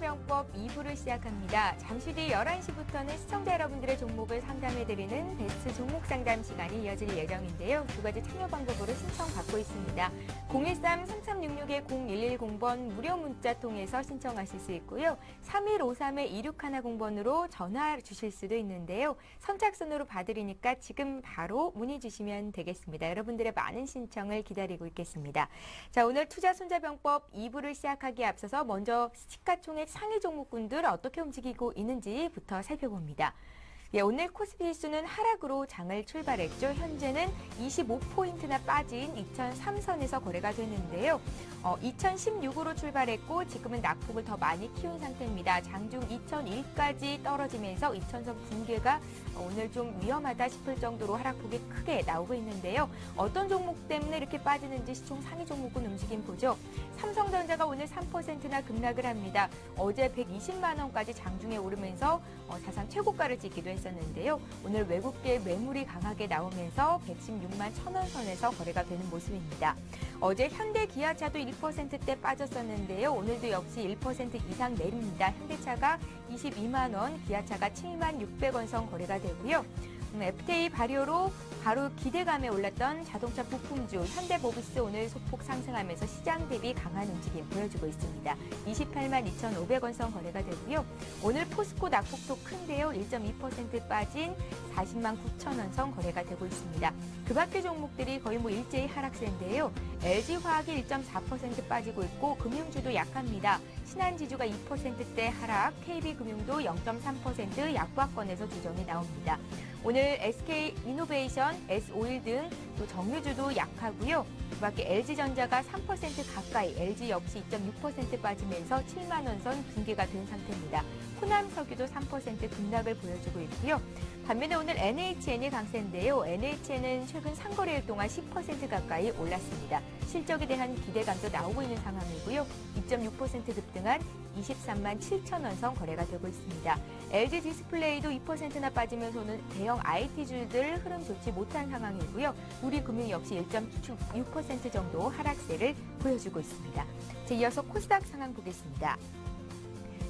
투자손자병법 2부를 시작합니다. 잠시 뒤 11시부터는 시청자 여러분들의 종목을 상담해드리는 베스트 종목 상담 시간이 이어질 예정인데요. 두 가지 참여 방법으로 신청 받고 있습니다. 013-3366-0110번 무료 문자 통해서 신청하실 수 있고요. 3153-2610번으로 전화 주실 수도 있는데요. 선착순으로 봐드리니까 지금 바로 문의 주시면 되겠습니다. 여러분들의 많은 신청을 기다리고 있겠습니다. 자, 오늘 투자손자병법 2부를 시작하기에 앞서서 먼저 시가총액 상위 종목군들 어떻게 움직이고 있는지부터 살펴봅니다. 예, 오늘 코스피 지수는 하락으로 장을 출발했죠. 현재는 25포인트나 빠진 2003선에서 거래가 되는데요. 2016으로 출발했고 지금은 낙폭을 더 많이 키운 상태입니다. 장중 2001까지 떨어지면서 2000선 붕괴가 오늘 좀 위험하다 싶을 정도로 하락폭이 크게 나오고 있는데요. 어떤 종목 때문에 이렇게 빠지는지 시총 상위 종목군 움직임 보죠. 삼성전자가 오늘 3%나 급락을 합니다. 어제 120만 원까지 장중에 오르면서 사상 최고가를 찍기도 했었는데요. 오늘 외국계 매물이 강하게 나오면서 116만 1,000원 선에서 거래가 되는 모습입니다. 어제 현대기아차도 1%대 빠졌었는데요. 오늘도 역시 1% 이상 내립니다. 현대차가 22만 원, 기아차가 7만 600원 선 거래가 되고요. FTA 발효로 바로 기대감에 올랐던 자동차 부품주 현대모비스 오늘 소폭 상승하면서 시장 대비 강한 움직임 보여주고 있습니다. 28만 2,500원 선 거래가 되고요. 오늘 포스코 낙폭도 큰데요. 1.2% 빠진 40만 9천원 선 거래가 되고 있습니다. 그 밖의 종목들이 거의 일제히 하락세인데요. LG화학이 1.4% 빠지고 있고 금융주도 약합니다. 신한지주가 2%대 하락, KB금융도 0.3% 약보합권에서 조정이 나옵니다. 오늘 SK이노베이션, S-오일 등 또 정유주도 약하고요. 그 밖에 LG전자가 3% 가까이, LG 역시 2.6% 빠지면서 7만 원 선 붕괴가 된 상태입니다. 호남석유도 3% 급락을 보여주고 있고요. 반면에 오늘 NHN이 강세인데요. NHN은 최근 상거래일 동안 10% 가까이 올랐습니다. 실적에 대한 기대감도 나오고 있는 상황이고요. 2.6% 급등한 23만 7천원 선 거래가 되고 있습니다. LG 디스플레이도 2%나 빠지면서 오늘 대형 IT주들 흐름 좋지 못한 상황이고요. 우리금융 역시 1.6% 정도 하락세를 보여주고 있습니다. 자, 이어서 코스닥 상황 보겠습니다.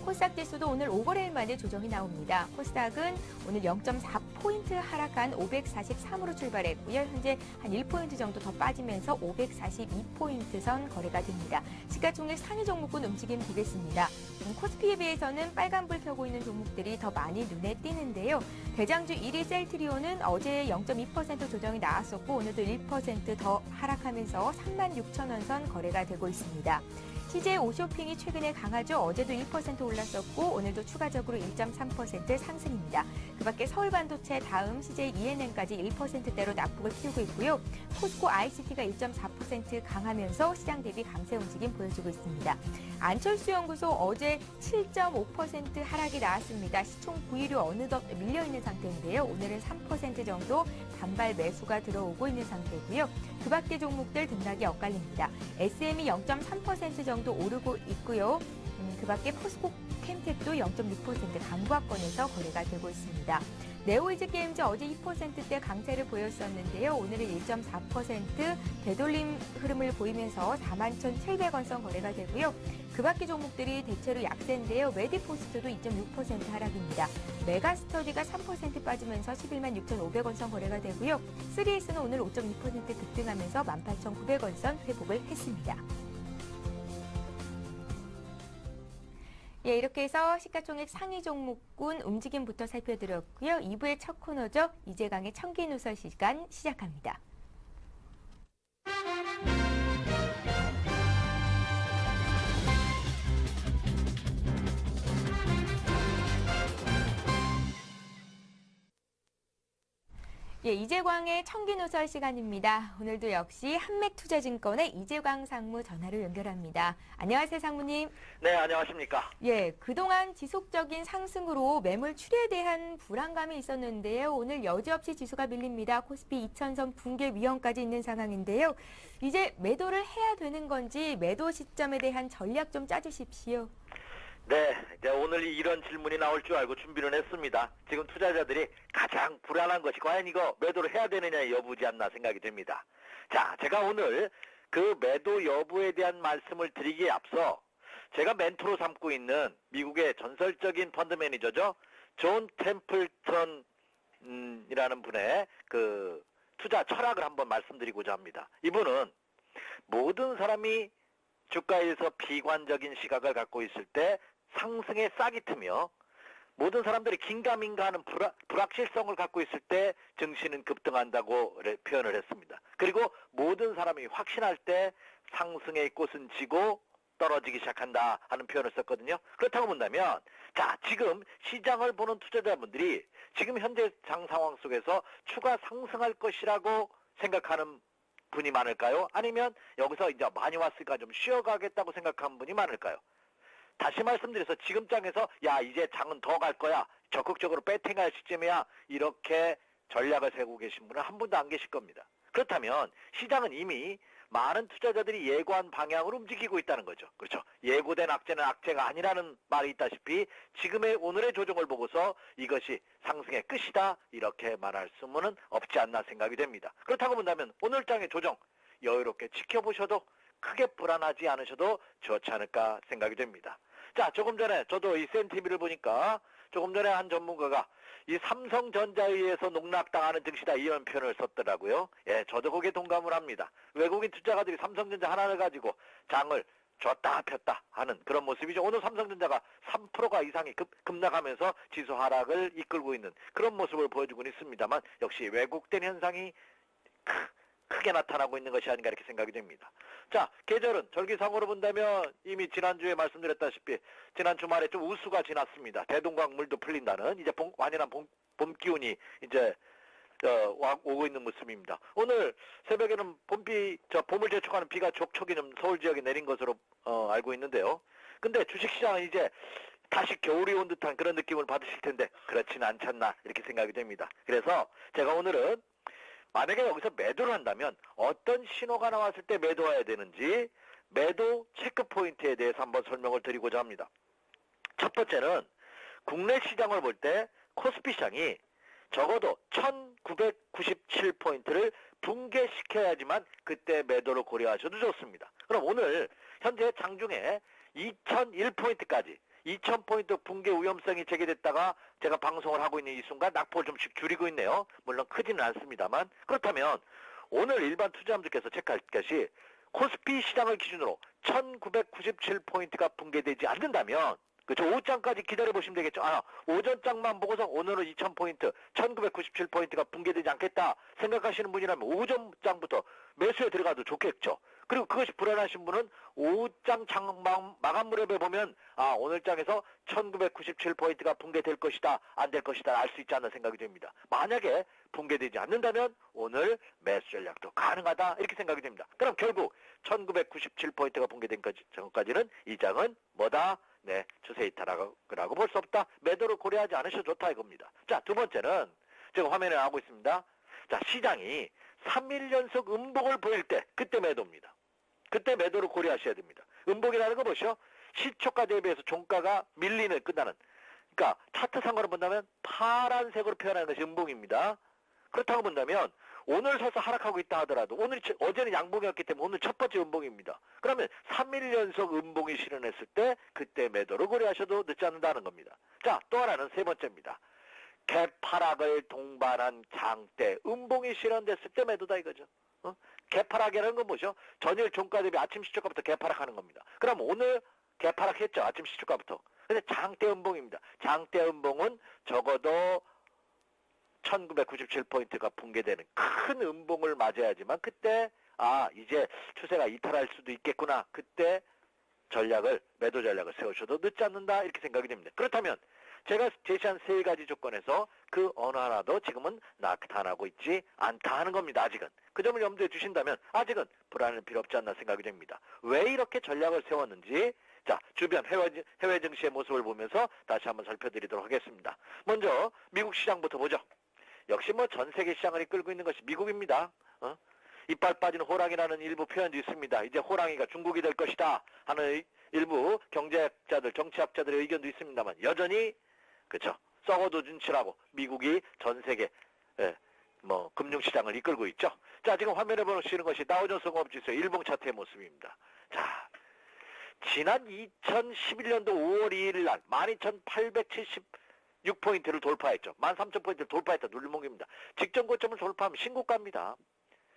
코스닥 지수도 오늘 5거래일 만에 조정이 나옵니다. 코스닥은 오늘 0.4포인트 하락한 543으로 출발했고요. 현재 한 1포인트 정도 더 빠지면서 542포인트 선 거래가 됩니다. 시가총액 상위 종목군 움직임 보겠습니다. 코스피에 비해서는 빨간불 켜고 있는 종목들이 더 많이 눈에 띄는데요. 대장주 1위 셀트리온은 어제 0.2% 조정이 나왔었고 오늘도 1% 더 하락하면서 36,000원 선 거래가 되고 있습니다. CJ 오쇼핑이 최근에 강하죠. 어제도 1% 올랐었고 오늘도 추가적으로 1.3% 상승입니다. 그 밖에 서울반도체 다음 CJ ENM까지 1%대로 낙폭을 키우고 있고요. 포스코 ICT가 1.4% 강하면서 시장 대비 강세 움직임 보여주고 있습니다. 안철수 연구소 어제 7.5% 하락이 나왔습니다. 시총 부의료 어느덧 밀려있는 상태인데요. 오늘은 3% 정도 반발 매수가 들어오고 있는 상태고요. 그 밖의 종목들 등락이 엇갈립니다. SM이 0.3% 정도 오르고 있고요. 그 밖에 포스코 캠텍도 0.6% 강보합권에서 거래가 되고 있습니다. 네오이즈 게임즈 어제 2%대 강세를 보였었는데요. 오늘은 1.4% 되돌림 흐름을 보이면서 41,700원 선 거래가 되고요. 그 밖의 종목들이 대체로 약세인데요. 메디포스트도 2.6% 하락입니다. 메가스터디가 3% 빠지면서 11만 6,500원 선 거래가 되고요. 3S는 오늘 5.2% 급등하면서 18,900원 선 회복을 했습니다. 예, 이렇게 해서 시가총액 상위 종목군 움직임부터 살펴드렸고요. 2부의 첫 코너죠. 이재강의 청기누설 시간 시작합니다. 예, 이재광의 청기누설 시간입니다. 오늘도 역시 한맥투자증권의 이재광 상무 전화로 연결합니다. 안녕하세요, 상무님. 네, 안녕하십니까. 예, 그동안 지속적인 상승으로 매물 출회에 대한 불안감이 있었는데요. 오늘 여지없이 지수가 밀립니다. 코스피 2000선 붕괴 위험까지 있는 상황인데요. 이제 매도를 해야 되는 건지 매도 시점에 대한 전략 좀 짜주십시오. 네, 이제 오늘 이런 질문이 나올 줄 알고 준비를 했습니다. 지금 투자자들이 가장 불안한 것이 과연 이거 매도를 해야 되느냐의 여부지 않나 생각이 듭니다. 자, 제가 오늘 그 매도 여부에 대한 말씀을 드리기에 앞서 제가 멘토로 삼고 있는 미국의 전설적인 펀드 매니저죠. 존 템플턴이라는 분의 그 투자 철학을 한번 말씀드리고자 합니다. 이분은 모든 사람이 주가에서 비관적인 시각을 갖고 있을 때 상승에 싹이 트며 모든 사람들이 긴가민가하는 불확실성을 갖고 있을 때 증시는 급등한다고 표현을 했습니다. 그리고 모든 사람이 확신할 때 상승의 꽃은 지고 떨어지기 시작한다 하는 표현을 썼거든요. 그렇다고 본다면 자, 지금 시장을 보는 투자자분들이 지금 현재 장 상황 속에서 추가 상승할 것이라고 생각하는 분이 많을까요? 아니면 여기서 이제 많이 왔으니까 좀 쉬어가겠다고 생각하는 분이 많을까요? 다시 말씀드려서 지금 장에서 야, 이제 장은 더 갈 거야, 적극적으로 배팅할 시점이야, 이렇게 전략을 세우고 계신 분은 한 분도 안 계실 겁니다. 그렇다면 시장은 이미 많은 투자자들이 예고한 방향으로 움직이고 있다는 거죠. 그렇죠. 예고된 악재는 악재가 아니라는 말이 있다시피 지금의 오늘의 조정을 보고서 이것이 상승의 끝이다, 이렇게 말할 수는 없지 않나 생각이 됩니다. 그렇다고 본다면 오늘 장의 조정 여유롭게 지켜보셔도 크게 불안하지 않으셔도 좋지 않을까 생각이 됩니다. 자, 조금 전에 저도 이 센티미를 보니까 조금 전에 한 전문가가 이 삼성전자에 의해서 농락당하는 증시다, 이런 표현을 썼더라고요. 예, 저도 거기에 동감을 합니다. 외국인 투자가들이 삼성전자 하나를 가지고 장을 줬다 폈다 하는 그런 모습이죠. 오늘 삼성전자가 3%가 이상이 급락하면서 지수 하락을 이끌고 있는 그런 모습을 보여주고 있습니다만 역시 왜곡된 현상이 크게 나타나고 있는 것이 아닌가 이렇게 생각이 됩니다. 자, 계절은 절기상으로 본다면 이미 지난주에 말씀드렸다시피 지난 주말에 좀 우수가 지났습니다. 대동강 물도 풀린다는 이제 완연한 봄 기운이 이제 오고 있는 모습입니다. 오늘 새벽에는 봄을 재촉하는 비가 촉촉이 좀 서울 지역에 내린 것으로 알고 있는데요. 근데 주식시장은 이제 다시 겨울이 온 듯한 그런 느낌을 받으실 텐데 그렇지는 않잖나 이렇게 생각이 됩니다. 그래서 제가 오늘은 만약에 여기서 매도를 한다면 어떤 신호가 나왔을 때 매도해야 되는지 매도 체크 포인트에 대해서 한번 설명을 드리고자 합니다. 첫 번째는 국내 시장을 볼 때 코스피 시장이 적어도 1997포인트를 붕괴시켜야지만 그때 매도를 고려하셔도 좋습니다. 그럼 오늘 현재 장중에 2001포인트까지 2000포인트 붕괴 위험성이 제기됐다가 제가 방송을 하고 있는 이 순간 낙폭을 좀씩 줄이고 있네요. 물론 크지는 않습니다만. 그렇다면 오늘 일반 투자자분들께서 체크할 것이 코스피 시장을 기준으로 1997포인트가 붕괴되지 않는다면, 그렇죠, 오후장까지 기다려보시면 되겠죠. 오전장만 보고서 오늘은 2000포인트, 1997포인트가 붕괴되지 않겠다 생각하시는 분이라면 오전장부터 매수에 들어가도 좋겠죠. 그리고 그것이 불안하신 분은 오후장 마감 무렵에 보면 오늘 장에서 1997포인트가 붕괴될 것이다, 안 될 것이다 알 수 있지 않나 생각이 됩니다. 만약에 붕괴되지 않는다면 오늘 매수 전략도 가능하다 이렇게 생각이 됩니다. 그럼 결국 1997포인트가 붕괴된 전까지는 이 장은 뭐다? 네, 추세 이탈이라고 볼 수 없다. 매도를 고려하지 않으셔도 좋다 이겁니다. 자, 두 번째는 제가 화면에 나오고 있습니다. 자, 시장이 3일 연속 음봉을 보일 때 그때 매도입니다. 그때 매도를 고려하셔야 됩니다. 음봉이라는 거 보시죠. 시초가 대비해서 종가가 밀리는 끝나는, 그러니까 차트상으로 본다면 파란색으로 표현하는 것이 음봉입니다. 그렇다고 본다면 오늘 서서 하락하고 있다 하더라도 어제는 양봉이었기 때문에 오늘 첫 번째 음봉입니다. 그러면 3일 연속 음봉이 실현했을 때 그때 매도를 고려하셔도 늦지 않는다는 겁니다. 자, 또 하나는 세 번째입니다. 개파락을 동반한 장대 음봉이 실현됐을 때 매도다 이거죠. 개파락이라는 건 뭐죠? 전일 종가 대비 아침 시초가부터 개파락하는 겁니다. 그럼 오늘 개파락했죠, 아침 시초가부터. 근데 장대 음봉입니다. 장대 음봉은 적어도 1997포인트가 붕괴되는 큰 음봉을 맞아야지만 그때 이제 추세가 이탈할 수도 있겠구나, 그때 매도 전략을 세우셔도 늦지 않는다 이렇게 생각이 됩니다. 그렇다면 제가 제시한 세 가지 조건에서 그 어느 하나도 지금은 나타나고 있지 않다 하는 겁니다. 아직은. 그 점을 염두에 두신다면 아직은 불안할 필요 없지 않나 생각이 됩니다. 왜 이렇게 전략을 세웠는지, 자, 주변 해외 증시의 모습을 보면서 다시 한번 살펴드리도록 하겠습니다. 먼저 미국 시장부터 보죠. 역시 전 세계 시장을 이끌고 있는 것이 미국입니다. 이빨 빠진 호랑이라는 일부 표현도 있습니다. 이제 호랑이가 중국이 될 것이다 하는 일부 경제학자들, 정치학자들의 의견도 있습니다만 여전히 그렇죠, 썩어도 눈치라고 미국이 전 세계 금융시장을 이끌고 있죠. 자, 지금 화면에 보시는 것이 다우존스 공업지수 일봉 차트의 모습입니다. 자, 지난 2011년도 5월 2일 날 12,876포인트를 돌파했죠. 13,000포인트를 돌파했다. 눌림목입니다. 직전 고점을 돌파하면 신고가입니다.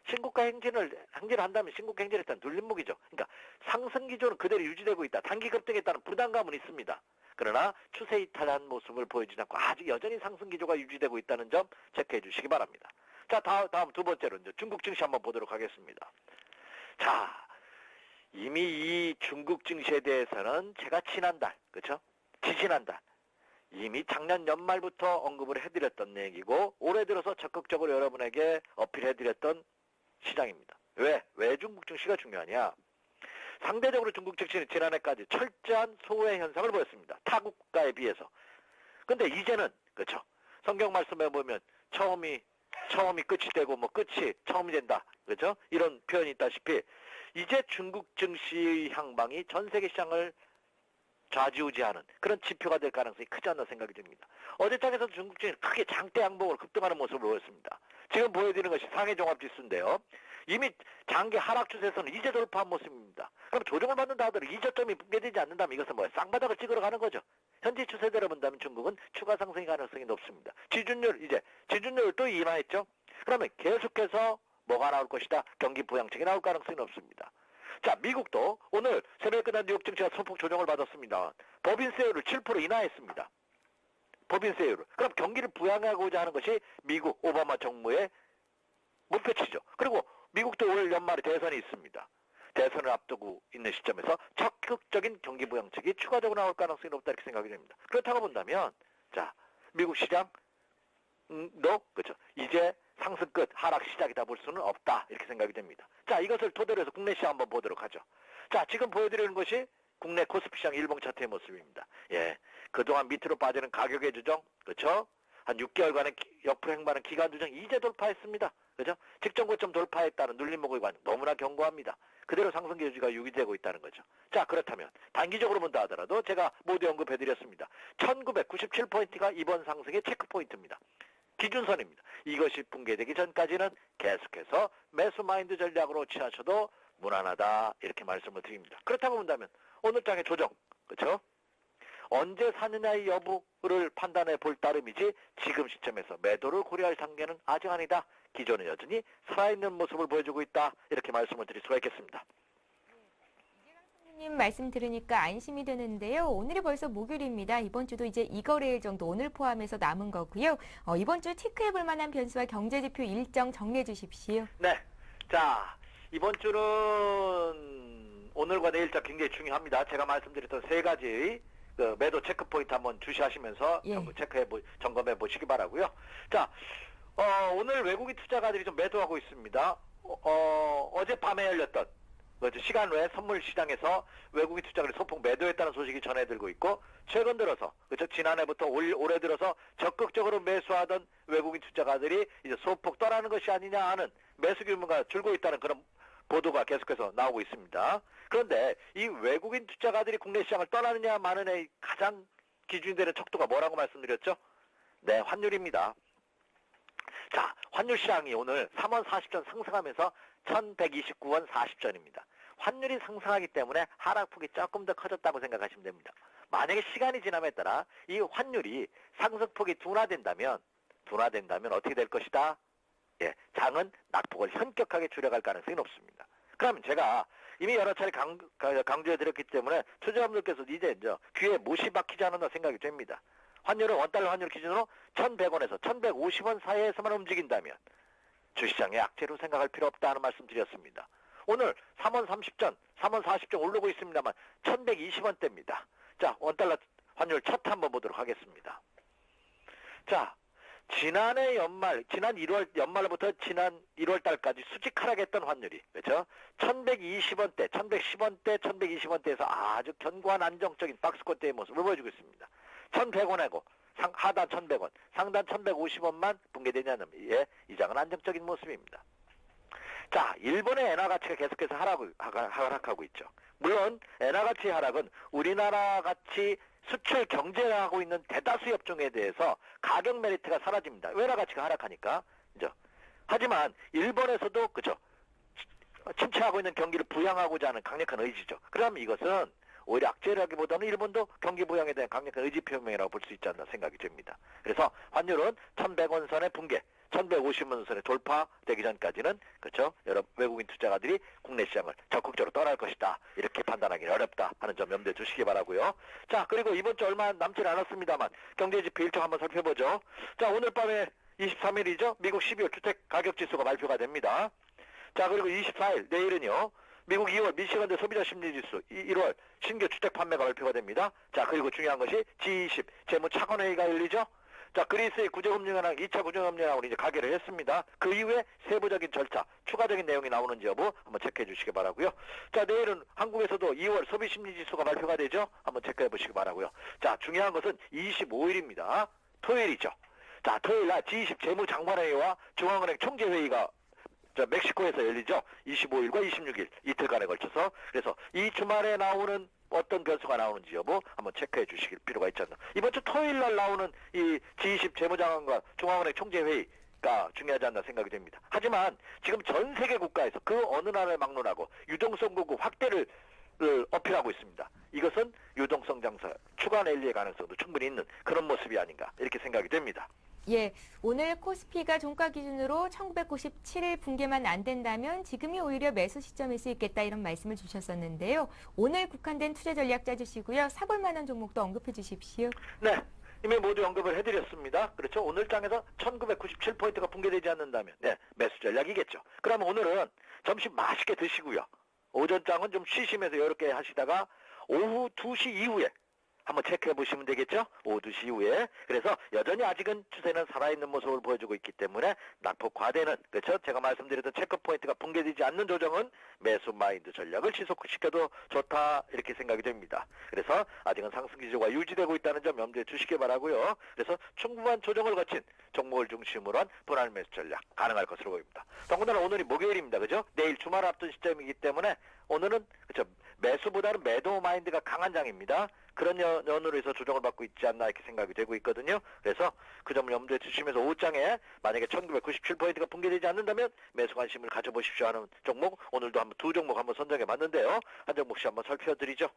신고가 행진을 한다면 신고가 행진을 했다는 눌림목이죠. 그러니까 상승 기조는 그대로 유지되고 있다. 단기 급등했다는 부담감은 있습니다. 그러나 추세 이탈한 모습을 보여주지 않고 아직 여전히 상승 기조가 유지되고 있다는 점 체크해 주시기 바랍니다. 자, 다음 두 번째로 이제 중국 증시 한번 보도록 하겠습니다. 자, 이미 이 중국 증시에 대해서는 제가 지난달, 그렇죠? 지지난달 이미 작년 연말부터 언급을 해드렸던 얘기고 올해 들어서 적극적으로 여러분에게 어필해드렸던 시장입니다. 왜 중국 증시가 중요하냐? 상대적으로 중국 증시는 지난해까지 철저한 소외 현상을 보였습니다. 타 국가에 비해서. 근데 이제는 그렇죠. 성경 말씀에 보면 처음이 끝이 되고 뭐 끝이 처음이 된다. 그렇죠? 이런 표현이 있다시피 이제 중국 증시의 향방이 전 세계 시장을 좌지우지하는 그런 지표가 될 가능성이 크지 않나 생각이 듭니다. 어제장에서 중국 증시는 크게 장대 양봉으로 급등하는 모습을 보였습니다. 지금 보여드리는 것이 상해 종합지수인데요. 이미 장기 하락 추세에서는 이제 돌파한 모습입니다. 그럼 조정을 받는다 하더라도 이 저점이 붕괴되지 않는다면 이것은 뭐예요? 쌍바닥을 찍으러 가는 거죠. 현재 추세대로 본다면 중국은 추가 상승의 가능성이 높습니다. 지준율 또 인하했죠. 그러면 계속해서 뭐가 나올 것이다? 경기 부양책이 나올 가능성이 높습니다. 자, 미국도 오늘 새벽에 끝난 뉴욕 증시가 소폭 조정을 받았습니다. 법인세율을 7% 인하했습니다. 법인세율을. 그럼 경기를 부양하고자 하는 것이 미국 오바마 정부의 목표치죠. 그리고 미국도 올 연말에 대선이 있습니다. 대선을 앞두고 있는 시점에서 적극적인 경기 부양책이 추가적으로 나올 가능성이 높다 이렇게 생각이 됩니다. 그렇다고 본다면 자, 미국 시장도 그렇죠. 이제 상승 끝, 하락 시작이다 볼 수는 없다 이렇게 생각이 됩니다. 자, 이것을 토대로 해서 국내 시장 한번 보도록 하죠. 자, 지금 보여드리는 것이 국내 코스피 시장 일봉 차트의 모습입니다. 예, 그동안 밑으로 빠지는 가격의 조정, 그렇죠? 한 6개월간의 옆으로 행보하는 기간 조정 이제 돌파했습니다. 그죠? 직전 고점 돌파했다는 눌림목의 관 너무나 견고합니다. 그대로 상승 기조가 유지되고 있다는 거죠. 자, 그렇다면 단기적으로 본다 하더라도 제가 모두 언급해드렸습니다. 1997포인트가 이번 상승의 체크포인트입니다. 기준선입니다. 이것이 붕괴되기 전까지는 계속해서 매수 마인드 전략으로 취하셔도 무난하다 이렇게 말씀을 드립니다. 그렇다고 본다면 오늘 장의 조정, 그렇죠? 언제 사느냐의 여부를 판단해 볼 따름이지 지금 시점에서 매도를 고려할 단계는 아직 아니다. 기존은 여전히 살아있는 모습을 보여주고 있다. 이렇게 말씀을 드릴 수가 있겠습니다. 님 말씀 들으니까 안심이 되는데요. 오늘이 벌써 목요일입니다. 이번 주도 이제 2거래일 정도 오늘 포함해서 남은 거고요. 이번 주 체크해볼 만한 변수와 경제지표 일정 정리해 주십시오. 네. 자, 이번 주는 오늘과 내일자 굉장히 중요합니다. 제가 말씀드렸던 세 가지의 그 매도 체크 포인트 한번 주시하시면서 점검해 보시기 바라고요. 자, 오늘 외국인 투자가들이 좀 매도하고 있습니다. 어젯밤에 열렸던 시간 외 선물 시장에서 외국인 투자가들이 소폭 매도했다는 소식이 전해들고 있고 최근 들어서 그렇죠? 지난해부터 올해 들어서 적극적으로 매수하던 외국인 투자가들이 이제 소폭 떠나는 것이 아니냐 하는 매수 규모가 줄고 있다는 그런 보도가 계속해서 나오고 있습니다. 그런데 이 외국인 투자가들이 국내 시장을 떠나느냐 마느냐의 가장 기준이 되는 척도가 뭐라고 말씀드렸죠? 네, 환율입니다. 자, 환율 시장이 오늘 3원 40전 상승하면서 1129원 40전입니다. 환율이 상승하기 때문에 하락폭이 조금 더 커졌다고 생각하시면 됩니다. 만약에 시간이 지남에 따라 이 환율이 상승폭이 둔화된다면 어떻게 될 것이다? 예, 장은 낙폭을 현격하게 줄여갈 가능성이 높습니다. 그러면 제가 이미 여러 차례 강조해드렸기 때문에 투자자분들께서 이제 귀에 못이 박히지 않았나 생각이 됩니다. 환율은 원달러 환율 기준으로 1,100원에서 1,150원 사이에서만 움직인다면 주시장의 악재로 생각할 필요 없다는 말씀 드렸습니다. 오늘 3원 30전, 3원 40전 오르고 있습니다만 1,120원대입니다. 자, 원달러 환율 차트 한번 보도록 하겠습니다. 자, 지난 1월 연말부터 지난 1월 달까지 수직 하락했던 환율이 그렇죠? 1,120원대, 1,110원대, 1,120원대에서 아주 견고한 안정적인 박스권대의 모습을 보여주고 있습니다. 1,100원이고 하단 1,100원, 상단 1,150원만 붕괴되냐는 이 장은 안정적인 모습입니다. 자, 일본의 엔화 가치가 계속해서 하락하고 있죠. 물론 엔화 가치 하락은 우리나라 같이 수출 경쟁하고 있는 대다수 업종에 대해서 가격 메리트가 사라집니다. 엔화 가치가 하락하니까. 그죠? 하지만 일본에서도 그죠? 침체하고 있는 경기를 부양하고자 하는 강력한 의지죠. 그럼 이것은 오히려 악재라기보다는 일본도 경기 부양에 대한 강력한 의지 표명이라고 볼 수 있지 않나 생각이 됩니다. 그래서 환율은 1100원 선의 붕괴, 1150원 선에 돌파되기 전까지는 그렇죠. 여러 외국인 투자가들이 국내 시장을 적극적으로 떠날 것이다. 이렇게 판단하기는 어렵다 하는 점 염두에 두시기 바라고요. 자, 그리고 이번 주 얼마 남지 않았습니다만 경제지표 일정 한번 살펴보죠. 자, 오늘 밤에 23일이죠. 미국 12월 주택 가격 지수가 발표가 됩니다. 자, 그리고 24일 내일은요. 미국 2월 미시간대 소비자 심리지수 1월 신규 주택 판매가 발표가 됩니다. 자, 그리고 중요한 것이 G20 재무차관회의가 열리죠. 자, 그리스의 구제금융은행 2차 구제금융하고 이제 가결을 했습니다. 그 이후에 세부적인 절차, 추가적인 내용이 나오는지 여부 한번 체크해 주시기 바라고요. 자, 내일은 한국에서도 2월 소비심리지수가 발표가 되죠. 한번 체크해 보시기 바라고요. 자, 중요한 것은 25일입니다. 토요일이죠. 자, 토요일날 G20 재무장관회의와 중앙은행 총재회의가 멕시코에서 열리죠. 25일과 26일 이틀간에 걸쳐서. 그래서 이 주말에 나오는 어떤 변수가 나오는지 여부 한번 체크해 주실 필요가 있지 않나. 이번 주 토요일 날 나오는 이 G20 재무장관과 중앙은행 총재회의가 중요하지 않나 생각이 됩니다. 하지만 지금 전 세계 국가에서 그 어느 나라를 막론하고 유동성 공급 확대를 어필하고 있습니다. 이것은 유동성 장사, 추가 랠리의 가능성도 충분히 있는 그런 모습이 아닌가 이렇게 생각이 됩니다. 예, 오늘 코스피가 종가 기준으로 1997일 붕괴만 안 된다면 지금이 오히려 매수 시점일 수 있겠다 이런 말씀을 주셨었는데요. 오늘 국한된 투자 전략 짜주시고요. 사볼 만한 종목도 언급해 주십시오. 네. 이미 모두 언급을 해드렸습니다. 그렇죠. 오늘 장에서 1997포인트가 붕괴되지 않는다면 네, 매수 전략이겠죠. 그러면 오늘은 점심 맛있게 드시고요. 오전 장은 좀 쉬시면서 이렇게 하시다가 오후 2시 이후에 한번 체크해 보시면 되겠죠. 오후 2시 이후에. 그래서 여전히 아직은 추세는 살아있는 모습을 보여주고 있기 때문에 낙폭 과대는 그렇죠. 제가 말씀드렸던 체크 포인트가 붕괴되지 않는 조정은 매수 마인드 전략을 지속시켜도 좋다 이렇게 생각이 됩니다. 그래서 아직은 상승 기조가 유지되고 있다는 점 염두에 주시기 바라고요. 그래서 충분한 조정을 거친 종목을 중심으로 한 분할 매수 전략 가능할 것으로 보입니다. 더군다나 오늘이 목요일입니다. 그죠? 내일 주말 앞둔 시점이기 때문에 오늘은 그렇죠. 매수보다는 매도 마인드가 강한 장입니다. 그런 연으로 해서 조정을 받고 있지 않나 이렇게 생각이 되고 있거든요. 그래서 그 점을 염두에 두시면서 5장에 만약에 1997포인트가 붕괴되지 않는다면 매수 관심을 가져보십시오 하는 종목 오늘도 한번 두 종목 한번 선정해 봤는데요. 한 종목씩 한번 살펴드리죠.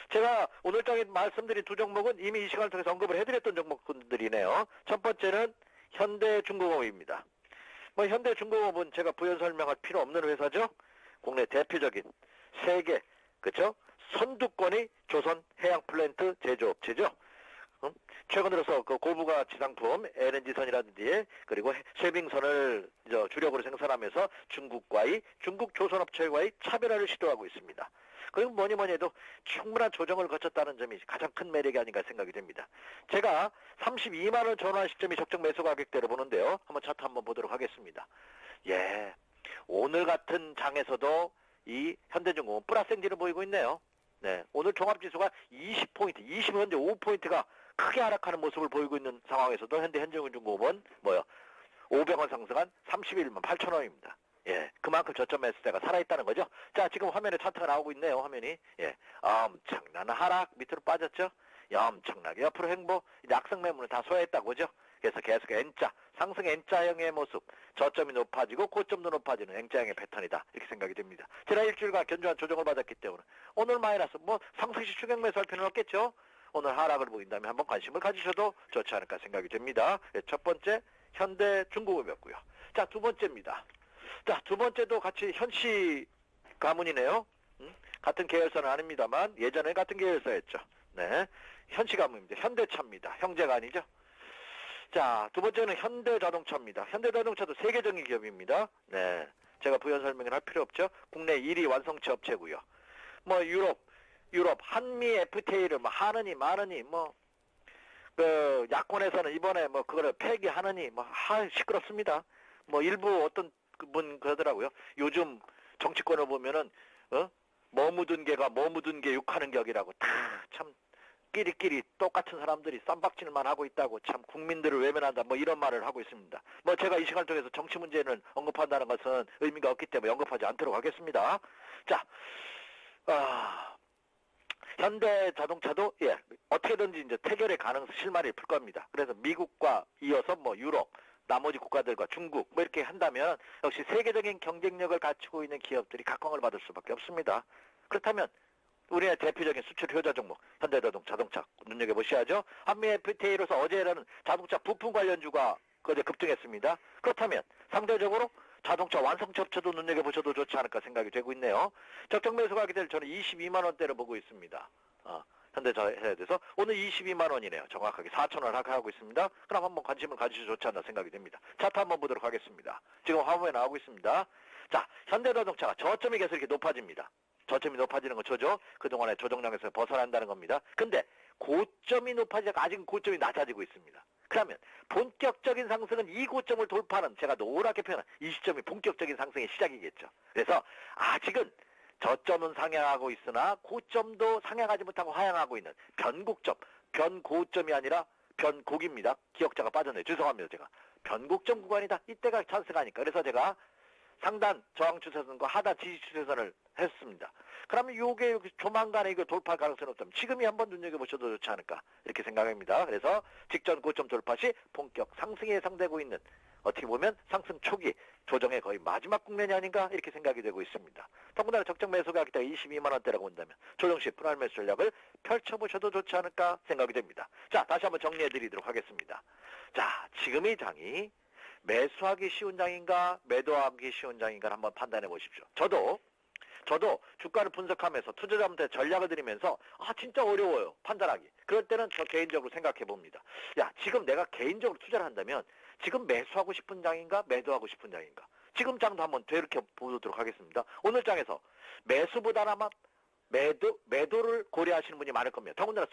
제가 오늘 장에 말씀드린 두 종목은 이미 이 시간을 통해서 언급을 해드렸던 종목들이네요. 첫 번째는 현대중공업입니다. 뭐 현대중공업은 제가 부연 설명할 필요 없는 회사죠. 국내 대표적인 세계 그렇죠? 선두권이 조선 해양 플랜트 제조업체죠. 최근 들어서 그 고부가 지상품 LNG선이라든지 그리고 쉐빙선을 주력으로 생산하면서 중국 조선업체와의 차별화를 시도하고 있습니다. 그리고 뭐니 해도 충분한 조정을 거쳤다는 점이 가장 큰 매력이 아닌가 생각이 됩니다. 제가 32만 원 전환 시점이 적정 매수 가격대로 보는데요. 한번 차트 한번 보도록 하겠습니다. 예, 오늘 같은 장에서도 이 현대중공업 플러스 행진을 보이고 있네요. 네, 오늘 종합지수가 20포인트, 20현재 5포인트가 크게 하락하는 모습을 보이고 있는 상황에서도 현대중공업은 500원 상승한 31만 8천 원입니다. 예, 그만큼 저점 매수세가 살아있다는 거죠. 자, 지금 화면에 차트가 나오고 있네요, 화면이. 예, 엄청난 하락 밑으로 빠졌죠. 엄청나게 옆으로 횡보, 이제 악성 매물을 다 소화했다고 그죠. 그래서 계속 N자, 상승 N자형의 모습, 저점이 높아지고 고점도 높아지는 N자형의 패턴이다 이렇게 생각이 됩니다. 지난 일주일간 견조한 조정을 받았기 때문에 오늘 마이너스 상승시 추격 매수할 필요는 없겠죠. 오늘 하락을 보인다면 한번 관심을 가지셔도 좋지 않을까 생각이 됩니다. 첫 번째 현대중공업이었고요. 자, 두 번째입니다. 자, 두 번째도 같이 현시 가문이네요. 같은 계열사는 아닙니다만 예전에 같은 계열사였죠. 네, 현시 가문입니다. 현대차입니다. 형제가 아니죠. 자, 두 번째는 현대자동차입니다. 현대자동차도 세계적인 기업입니다. 네, 제가 부연 설명을 할 필요 없죠. 국내 1위 완성차 업체고요. 유럽 한미 FTA를 하느니 마느니 그 야권에서는 이번에 그거를 폐기하느니 시끄럽습니다. 일부 어떤 분 그러더라고요. 요즘 정치권을 보면은 뭐 묻은 게 욕하는 격이라고 다 참 끼리끼리 똑같은 사람들이 쌈박질만 하고 있다고 참 국민들을 외면한다 이런 말을 하고 있습니다. 제가 이 시간을 통해서 정치 문제는 언급한다는 것은 의미가 없기 때문에 언급하지 않도록 하겠습니다. 자, 현대자동차도 어떻게든지 이제 태결의 가능성 실마리를 풀 겁니다. 그래서 미국과 이어서 유럽 나머지 국가들과 중국 이렇게 한다면 역시 세계적인 경쟁력을 갖추고 있는 기업들이 각광을 받을 수밖에 없습니다. 그렇다면 우리나라 대표적인 수출 효자 종목 현대자동차 자동차 눈여겨보셔야죠. 한미 FTA로서 어제라는 자동차 부품 관련주가 거제 급등했습니다. 그렇다면 상대적으로 자동차 완성차 업체도 눈여겨보셔도 좋지 않을까 생각이 되고 있네요. 적정 매수가 하게 될 저는 22만 원대를 보고 있습니다. 현대자동차에 대해서 오늘 22만 원이네요. 정확하게 4천 원 하락하고 있습니다. 그럼 한번 관심을 가지셔도 좋지 않나 생각이 됩니다. 차트 한번 보도록 하겠습니다. 지금 화면에 나오고 있습니다. 자, 현대자동차가 저점이 계속 이렇게 높아집니다. 저점이 높아지는 거 저죠? 그동안의 조정량에서 벗어난다는 겁니다. 근데 고점이 높아지고 아직 고점이 낮아지고 있습니다. 그러면 본격적인 상승은 이 고점을 돌파하는 제가 노랗게 표현한 이 시점이 본격적인 상승의 시작이겠죠. 그래서 아직은 저점은 상향하고 있으나 고점도 상향하지 못하고 하향하고 있는 변곡점, 변고점이 아니라 변곡입니다. 기억자가 빠졌네요. 죄송합니다. 제가 변곡점 구간이다. 이때가 찬스가니까. 그래서 제가 상단 저항 추세선과 하단 지지 추세선을 했습니다. 그러면 요게 조만간에 이거 돌파할 가능성이 없다면 지금이 한번 눈여겨보셔도 좋지 않을까 이렇게 생각합니다. 그래서 직전 고점 돌파 시 본격 상승이 예상되고 있는 어떻게 보면 상승 초기 조정의 거의 마지막 국면이 아닌가 이렇게 생각이 되고 있습니다. 더군다나 적정 매수가 기대가 22만 원대라고 본다면 조정 시 분할 매수 전략을 펼쳐보셔도 좋지 않을까 생각이 됩니다. 자, 다시 한번 정리해드리도록 하겠습니다. 자, 지금 이 장이 매수하기 쉬운 장인가 매도하기 쉬운 장인가를 한번 판단해 보십시오. 저도 주가를 분석하면서 투자자한테 전략을 드리면서 진짜 어려워요. 판단하기. 그럴 때는 저 개인적으로 생각해 봅니다. 야, 지금 내가 개인적으로 투자를 한다면 지금 매수하고 싶은 장인가 매도하고 싶은 장인가. 지금 장도 한번 되렇게 보도록 하겠습니다. 오늘 장에서 매수보다는 아마 매도를 고려하시는 분이 많을 겁니다. 더군다나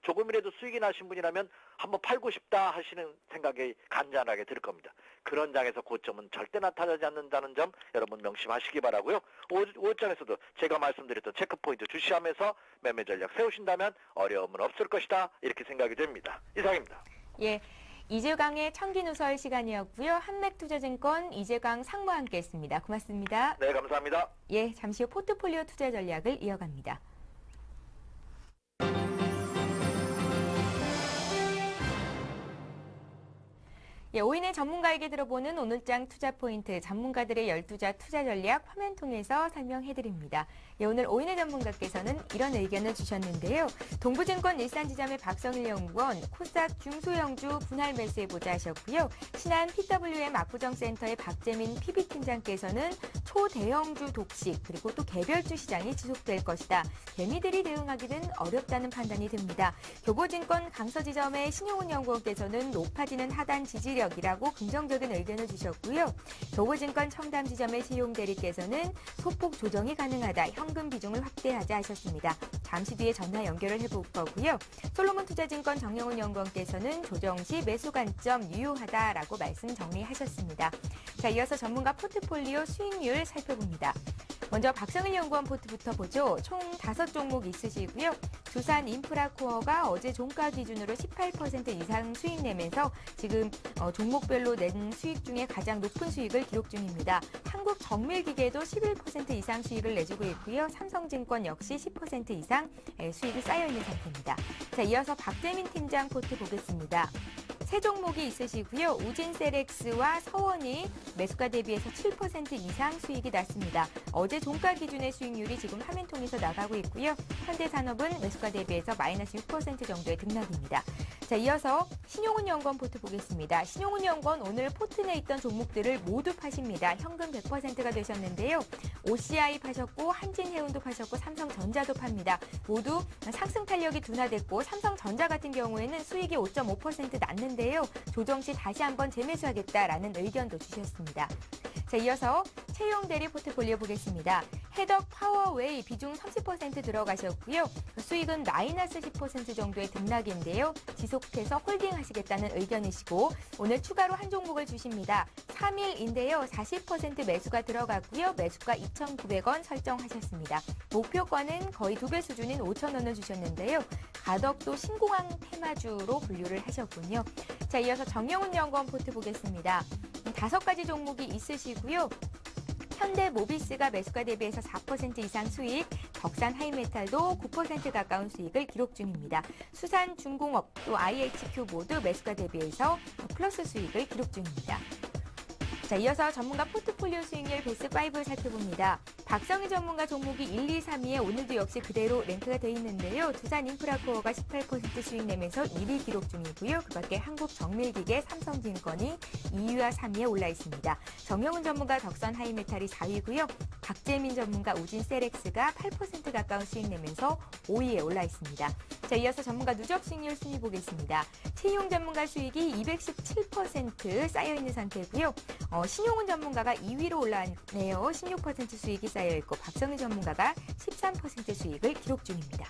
조금이라도 수익이 나신 분이라면 한번 팔고 싶다 하시는 생각이 간절하게 들 겁니다. 그런 장에서 고점은 절대 나타나지 않는다는 점 여러분 명심하시기 바라고요. 5장에서도 제가 말씀드렸던 체크포인트 주시하면서 매매 전략 세우신다면 어려움은 없을 것이다. 이렇게 생각이 됩니다. 이상입니다. 예. 이재광의 청기누설 시간이었고요. 한맥투자증권 이재광 상무와 함께했습니다. 고맙습니다. 네, 감사합니다. 예, 잠시 후 포트폴리오 투자 전략을 이어갑니다. 예, 오인의 전문가에게 들어보는 오늘장 투자 포인트 전문가들의 12자 투자 전략 화면 통해서 설명해드립니다. 예, 오늘 오인의 전문가께서는 이런 의견을 주셨는데요. 동부증권 일산지점의 박성일 연구원 코스닥 중소형주 분할 매수해보자 하셨고요. 신한 PWM 압구정센터의 박재민 PB팀장께서는 초대형주 독식 그리고 또 개별주 시장이 지속될 것이다. 개미들이 대응하기는 어렵다는 판단이 듭니다. 교보증권 강서지점의 신용훈 연구원께서는 높아지는 하단 지지력이라고 긍정적인 의견을 주셨고요. 교보증권 청담지점의 시용대리께서는 소폭 조정이 가능하다. 현금 비중을 확대하자 하셨습니다. 잠시 뒤에 전화 연결을 해볼 거고요. 솔로몬 투자증권 정영훈 연구원께서는 조정 시 매수 관점 유효하다라고 말씀 정리하셨습니다. 자, 이어서 전문가 포트폴리오 수익률 살펴봅니다. 먼저 박성일 연구원 포트부터 보죠. 총 5종목 있으시고요. 두산 인프라코어가 어제 종가 기준으로 18% 이상 수익 내면서 지금 종목별로 낸 수익 중에 가장 높은 수익을 기록 중입니다. 한국정밀기계도 11% 이상 수익을 내주고 있고요. 삼성증권 역시 10% 이상 수익이 쌓여있는 상태입니다. 자, 이어서 박재민 팀장 포트 보겠습니다. 세 종목이 있으시고요. 우진셀렉스와 서원이 매수가 대비해서 7% 이상 수익이 났습니다. 어제 종가 기준의 수익률이 지금 화면 통해서 나가고 있고요. 현대산업은 매수가 대비해서 마이너스 6% 정도의 등락입니다. 자, 이어서 신용훈 연구원 포트 보겠습니다. 신용훈 연구원 오늘 포트 내에 있던 종목들을 모두 파십니다. 현금 100%가 되셨는데요. OCI 파셨고 한진해운도 파셨고 삼성전자도 팝니다. 모두 상승 탄력이 둔화됐고 삼성전자 같은 경우에는 수익이 5.5% 났는데요. 조정 시 다시 한번 재매수하겠다라는 의견도 주셨습니다. 자, 이어서 채용 대리 포트폴리오 보겠습니다. 해덕 파워웨이 비중 30% 들어가셨고요. 수익은 마이너스 10% 정도의 등락인데요. 지속해서 홀딩하시겠다는 의견이시고 오늘 추가로 한 종목을 주십니다. 3일인데요. 40% 매수가 들어갔고요. 매수가 2,900원 설정하셨습니다. 목표가는 거의 2배 수준인 5,000원을 주셨는데요. 가덕도 신공항 테마주로 분류를 하셨군요. 자, 이어서 정영훈 연구원 포트 보겠습니다. 5가지 종목이 있으시고요. 현대모비스가 매수가 대비해서 4% 이상 수익, 덕산 하이메탈도 9% 가까운 수익을 기록 중입니다. 수산중공업 또 IHQ 모두 매수가 대비해서 플러스 수익을 기록 중입니다. 자, 이어서 전문가 포트폴리오 수익률 베스트 5를 살펴봅니다. 박성희 전문가 종목이 1, 2, 3위에 오늘도 역시 그대로 랭크가 돼 있는데요. 두산인프라코어가 18% 수익 내면서 1위 기록 중이고요. 그 밖에 한국정밀기계, 삼성증권이 2위와 3위에 올라 있습니다. 정영훈 전문가 덕선 하이메탈이 4위고요. 박재민 전문가 우진세렉스가 8% 가까운 수익 내면서 5위에 올라 있습니다. 자, 이어서 전문가 누적 수익률 순위 보겠습니다. 최용 전문가 수익이 217% 쌓여있는 상태고요. 신용훈 전문가가 2위로 올라왔네요. 16% 수익이 쌓여있고 박성희 전문가가 13% 수익을 기록 중입니다.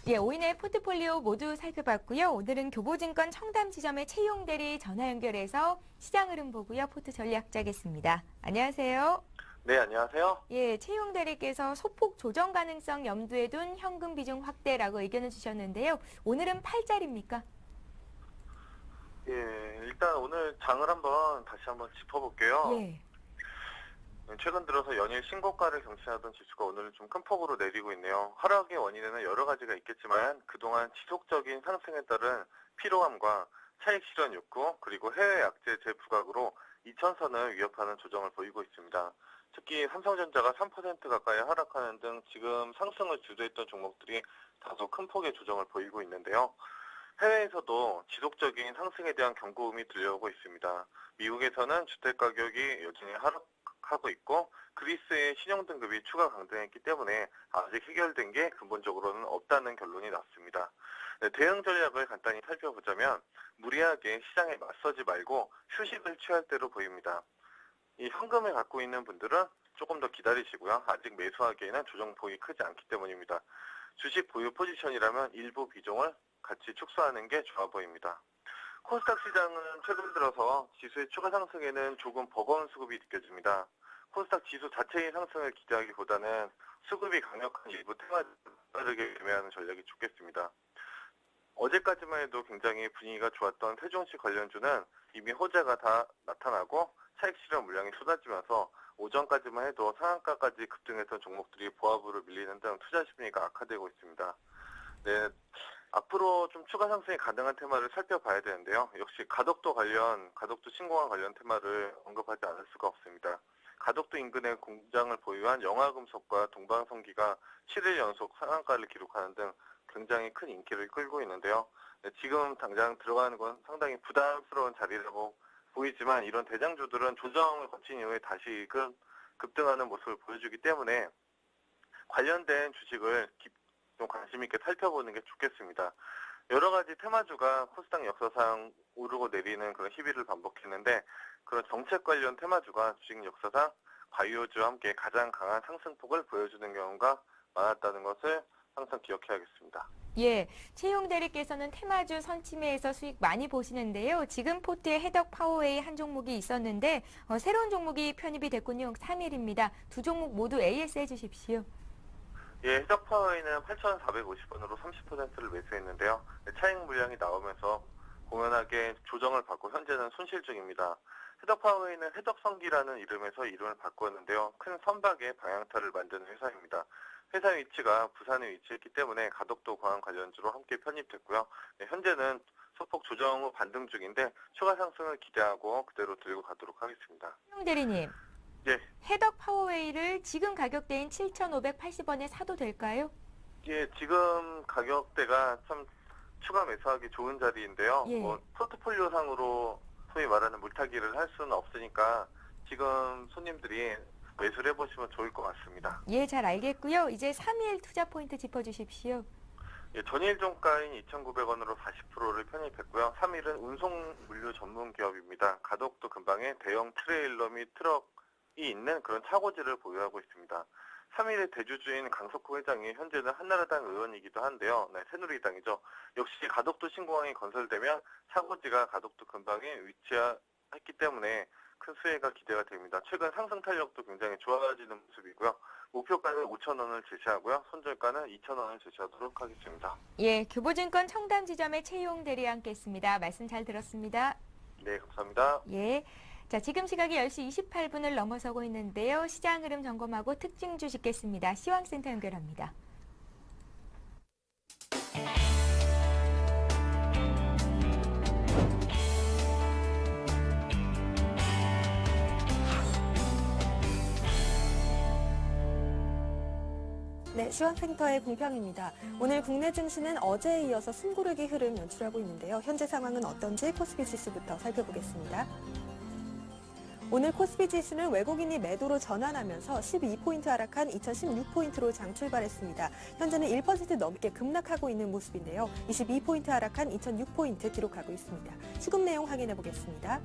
예, 5인의 포트폴리오 모두 살펴봤고요. 오늘은 교보증권 청담지점의 최용 대리 전화 연결해서 시장 흐름 보고요. 포트 전략 짜겠습니다. 안녕하세요. 네, 안녕하세요. 예, 최용 대리께서 소폭 조정 가능성 염두에 둔 현금 비중 확대라고 의견을 주셨는데요. 오늘은 팔자리입니까? 예, 일단 오늘 장을 다시 한번 짚어볼게요. 예. 최근 들어서 연일 신고가를 경신하던 지수가 오늘은 좀 큰 폭으로 내리고 있네요. 하락의 원인에는 여러 가지가 있겠지만 그동안 지속적인 상승에 따른 피로감과 차익 실현 욕구 그리고 해외 약재 재부각으로 2천선을 위협하는 조정을 보이고 있습니다. 특히 삼성전자가 3% 가까이 하락하는 등 지금 상승을 주도했던 종목들이 다소 큰 폭의 조정을 보이고 있는데요. 해외에서도 지속적인 상승에 대한 경고음이 들려오고 있습니다. 미국에서는 주택가격이 여전히 하락하고 있고 그리스의 신용등급이 추가 강등했기 때문에 아직 해결된 게 근본적으로는 없다는 결론이 났습니다. 네, 대응 전략을 간단히 살펴보자면 무리하게 시장에 맞서지 말고 휴식을 취할 대로 보입니다. 이 현금을 갖고 있는 분들은 조금 더 기다리시고요. 아직 매수하기에는 조정폭이 크지 않기 때문입니다. 주식 보유 포지션이라면 일부 비중을 같이 축소하는 게 좋아 보입니다. 코스닥 시장은 최근 들어서 지수의 추가 상승에는 조금 버거운 수급이 느껴집니다. 코스닥 지수 자체의 상승을 기대하기보다는 수급이 강력한 일부 테마를 빠르게 매매하는 전략이 좋겠습니다. 어제까지만 해도 굉장히 분위기가 좋았던 세종시 관련주는 이미 호재가 다 나타나고 차익 실현 물량이 쏟아지면서 오전까지만 해도 상한가까지 급등했던 종목들이 보합으로 밀리는 등 투자 심리가 악화되고 있습니다. 네, 앞으로 좀 추가 상승이 가능한 테마를 살펴봐야 되는데요. 역시 가덕도 신공항 관련 테마를 언급하지 않을 수가 없습니다. 가덕도 인근에 공장을 보유한 영화금속과 동방성기가 7일 연속 상한가를 기록하는 등 굉장히 큰 인기를 끌고 있는데요. 네, 지금 당장 들어가는 건 상당히 부담스러운 자리라고 보이지만 이런 대장주들은 조정을 거친 이후에 다시금 급등하는 모습을 보여주기 때문에 관련된 주식을 좀 관심 있게 살펴보는 게 좋겠습니다. 여러 가지 테마주가 코스닥 역사상 오르고 내리는 그런 시비를 반복했는데 그런 정책 관련 테마주가 주식 역사상 바이오주와 함께 가장 강한 상승폭을 보여주는 경우가 많았다는 것을 항상 기억해야겠습니다. 예, 최용 대리께서는 테마주 선침해에서 수익 많이 보시는데요. 지금 포트에 해덕 파워웨이 한 종목이 있었는데 새로운 종목이 편입이 됐군요. 3일입니다. 두 종목 모두 AS 해주십시오. 예, 해덕 파워웨이는 8,450원으로 30%를 매수했는데요. 차익 물량이 나오면서 공연하게 조정을 받고 현재는 손실 중입니다. 해덕 파워웨이는 해덕성기라는 이름에서 이름을 바꾸었는데요. 큰 선박의 방향타를 만드는 회사입니다. 회사 위치가 부산에 위치했기 때문에 가덕도 광안 관련주로 함께 편입됐고요. 네, 현재는 소폭 조정 후 반등 중인데 추가 상승을 기대하고 그대로 들고 가도록 하겠습니다. 최용 대리님, 예, 해덕 파워웨이를 지금 가격대인 7,580원에 사도 될까요? 예, 지금 가격대가 참 추가 매수하기 좋은 자리인데요. 예. 포트폴리오상으로 소위 말하는 물타기를 할 수는 없으니까 지금 손님들이 매수를 해보시면 좋을 것 같습니다. 예, 잘 알겠고요. 이제 3일 투자 포인트 짚어주십시오. 예, 전일 종가인 2,900원으로 40%를 편입했고요. 3일은 운송 물류 전문 기업입니다. 가덕도 근방에 대형 트레일러 및 트럭이 있는 그런 차고지를 보유하고 있습니다. 3일의 대주주인 강석호 회장이 현재는 한나라당 의원이기도 한데요. 네, 새누리당이죠. 역시 가덕도 신공항이 건설되면 차고지가 가덕도 근방에 위치했기 때문에 큰 수혜가 기대가 됩니다. 최근 상승 탄력도 굉장히 좋아지는 모습이고요. 목표가는 5,000원을 제시하고요. 손절가는 2,000원을 제시하도록 하겠습니다. 예, 교보증권 청담지점의 최용 대리와 함께했습니다. 말씀 잘 들었습니다. 네, 감사합니다. 예. 자, 지금 시각이 10시 28분을 넘어서고 있는데요. 시장 흐름 점검하고 특징주 짚겠습니다. 시황센터 연결합니다. 네, 시황센터의 공평입니다. 오늘 국내 증시는 어제에 이어서 숨고르기 흐름 연출하고 있는데요. 현재 상황은 어떤지 코스피 지수부터 살펴보겠습니다. 오늘 코스피 지수는 외국인이 매도로 전환하면서 12포인트 하락한 2016포인트로 장 출발했습니다. 현재는 1% 넘게 급락하고 있는 모습인데요. 22포인트 하락한 2006포인트 기록하고 있습니다. 수급 내용 확인해 보겠습니다.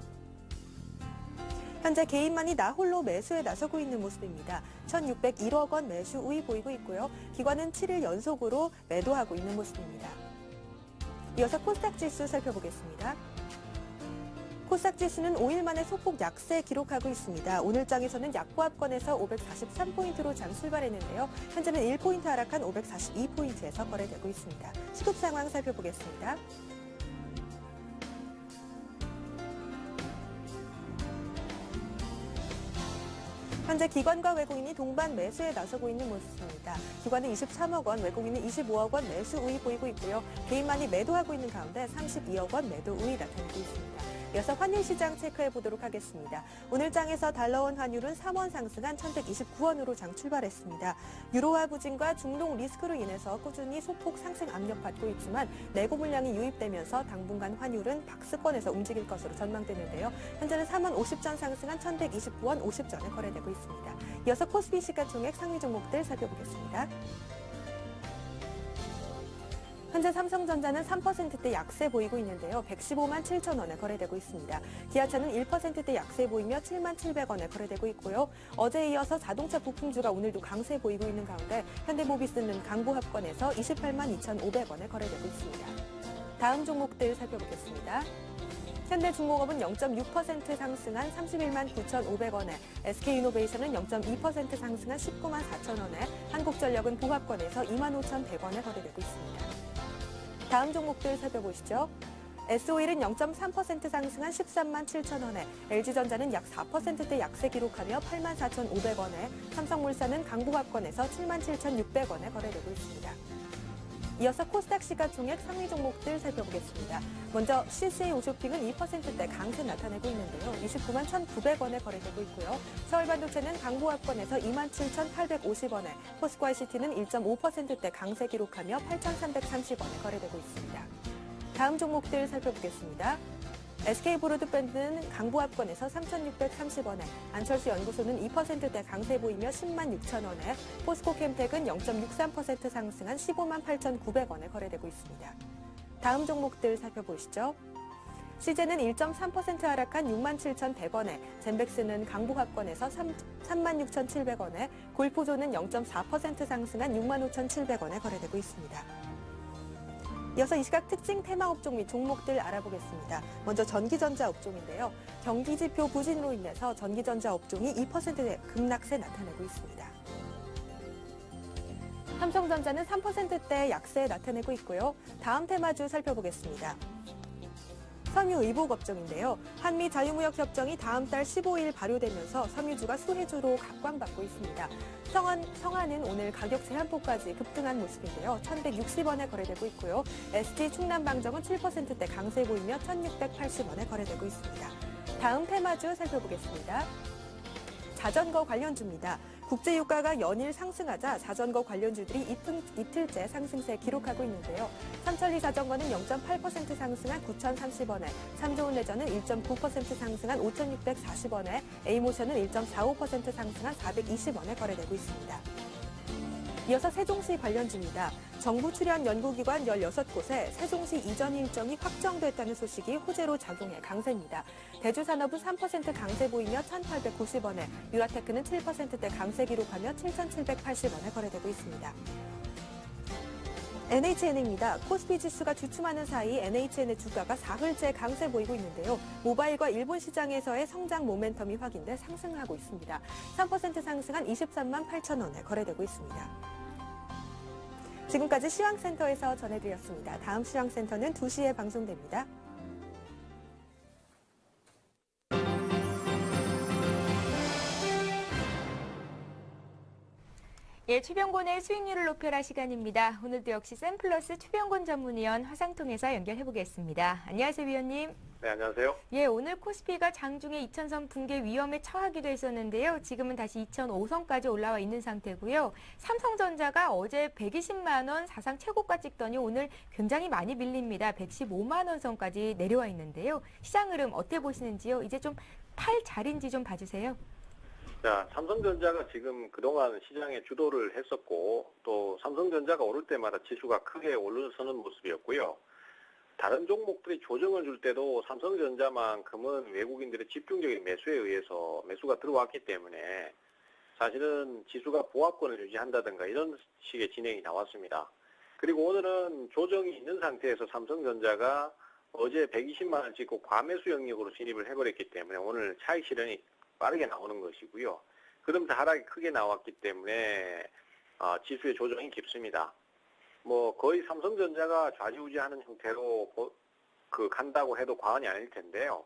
현재 개인만이 나홀로 매수에 나서고 있는 모습입니다. 1,601억 원 매수 우위 보이고 있고요. 기관은 7일 연속으로 매도하고 있는 모습입니다. 이어서 코스닥 지수 살펴보겠습니다. 코스닥 지수는 5일 만에 소폭 약세 기록하고 있습니다. 오늘 장에서는 약보합권에서 543포인트로 장 출발했는데요. 현재는 1포인트 하락한 542포인트에서 거래되고 있습니다. 수급 상황 살펴보겠습니다. 현재 기관과 외국인이 동반 매수에 나서고 있는 모습입니다. 기관은 23억 원, 외국인은 25억 원 매수 우위 보이고 있고요. 개인만이 매도하고 있는 가운데 32억 원 매도 우위 나타내고 있습니다. 이어서 환율 시장 체크해 보도록 하겠습니다. 오늘 장에서 달러원 환율은 3원 상승한 1,129원으로 장 출발했습니다. 유로화 부진과 중동 리스크로 인해서 꾸준히 소폭 상승 압력받고 있지만 내고 물량이 유입되면서 당분간 환율은 박스권에서 움직일 것으로 전망되는데요. 현재는 3원 50전 상승한 1,129원 50전에 거래되고 있습니다. 이어서 코스피 시가총액 상위 종목들 살펴보겠습니다. 현재 삼성전자는 3%대 약세 보이고 있는데요. 115만 7천 원에 거래되고 있습니다. 기아차는 1%대 약세 보이며 7만 700원에 거래되고 있고요. 어제에 이어서 자동차 부품주가 오늘도 강세 보이고 있는 가운데 현대모비스는 강보합권에서 28만 2,500원에 거래되고 있습니다. 다음 종목들 살펴보겠습니다. 현대중공업은 0.6% 상승한 31만 9,500원에, SK이노베이션은 0.2% 상승한 19만 4천원에, 한국전력은 보합권에서 2만 5,100원에 거래되고 있습니다. 다음 종목들 살펴보시죠. S-오일은 0.3% 상승한 13만 7천원에, LG전자는 약 4%대 약세 기록하며 8만 4,500원에, 삼성물산은 강보합권에서 7만 7,600원에 거래되고 있습니다. 이어서 코스닥 시가총액 상위 종목들 살펴보겠습니다. 먼저 CCA 오쇼핑은 2%대 강세 나타내고 있는데요. 29만 1,900원에 거래되고 있고요. 서울반도체는 강보합권에서 2만 7,850원에, 포스코 ICT는 1.5%대 강세 기록하며 8,330원에 거래되고 있습니다. 다음 종목들 살펴보겠습니다. SK브로드밴드는 강보합권에서 3,630원에, 안철수 연구소는 2%대 강세 보이며 10만 6천원에, 포스코캠텍은 0.63% 상승한 15만 8,900원에 거래되고 있습니다. 다음 종목들 살펴보시죠. 시제는 1.3% 하락한 6만 7,100원에, 젠백스는 강보합권에서 3만 6,700원에, 골프조는 0.4% 상승한 6만 5,700원에 거래되고 있습니다. 이어서 이 시각 특징 테마 업종 및 종목들 알아보겠습니다. 먼저 전기전자 업종인데요. 경기지표 부진으로 인해서 전기전자 업종이 2%대 급락세 나타내고 있습니다. 삼성전자는 3%대 약세 나타내고 있고요. 다음 테마주 살펴보겠습니다. 섬유 의복 업종인데요. 한미 자유무역 협정이 다음 달 15일 발효되면서 섬유주가 수혜주로 각광받고 있습니다. 성한은 오늘 가격 제한폭까지 급등한 모습인데요. 1,160원에 거래되고 있고요. ST 충남방정은 7%대 강세 보이며 1,680원에 거래되고 있습니다. 다음 테마주 살펴보겠습니다. 자전거 관련주입니다. 국제유가가 연일 상승하자 자전거 관련주들이 이틀째 상승세 기록하고 있는데요. 삼천리 자전거는 0.8% 상승한 9,030원에, 삼조운레저는 1.9% 상승한 5,640원에, A모션은 1.45% 상승한 420원에 거래되고 있습니다. 이어서 세종시 관련주입니다. 정부 출연 연구기관 16곳에 세종시 이전 일정이 확정됐다는 소식이 호재로 작용해 강세입니다. 대주산업은 3% 강세 보이며 1,890원에, 유라테크는 7%대 강세 기록하며 7,780원에 거래되고 있습니다. NHN입니다. 코스피 지수가 주춤하는 사이 NHN의 주가가 사흘째 강세 보이고 있는데요. 모바일과 일본 시장에서의 성장 모멘텀이 확인돼 상승하고 있습니다. 3% 상승한 23만 8천원에 거래되고 있습니다. 지금까지 시황센터에서 전해드렸습니다. 다음 시황센터는 2시에 방송됩니다. 예, 최병곤의 수익률을 높여라 시간입니다. 오늘도 역시 샘플러스 최병곤 전문위원 화상통해서 연결해 보겠습니다. 안녕하세요, 위원님. 네, 안녕하세요. 예, 오늘 코스피가 장중에 2000선 붕괴 위험에 처하기도 했었는데요. 지금은 다시 2005선까지 올라와 있는 상태고요. 삼성전자가 어제 120만 원 사상 최고가 찍더니 오늘 굉장히 많이 밀립니다. 115만 원 선까지 내려와 있는데요. 시장 흐름 어때 보시는지요? 이제 좀 팔 자리인지 좀 봐주세요. 자, 삼성전자가 지금 그동안 시장에 주도를 했었고, 또 삼성전자가 오를 때마다 지수가 크게 올라서는 모습이었고요. 다른 종목들이 조정을 줄 때도 삼성전자만큼은 외국인들의 집중적인 매수에 의해서 매수가 들어왔기 때문에 사실은 지수가 보합권을 유지한다든가 이런 식의 진행이 나왔습니다. 그리고 오늘은 조정이 있는 상태에서 삼성전자가 어제 120만 원 찍고 과매수 영역으로 진입을 해버렸기 때문에 오늘 차익 실현이 빠르게 나오는 것이고요. 그러면서 하락이 크게 나왔기 때문에 지수의 조정이 깊습니다. 뭐 거의 삼성전자가 좌지우지하는 형태로 간다고 해도 과언이 아닐 텐데요.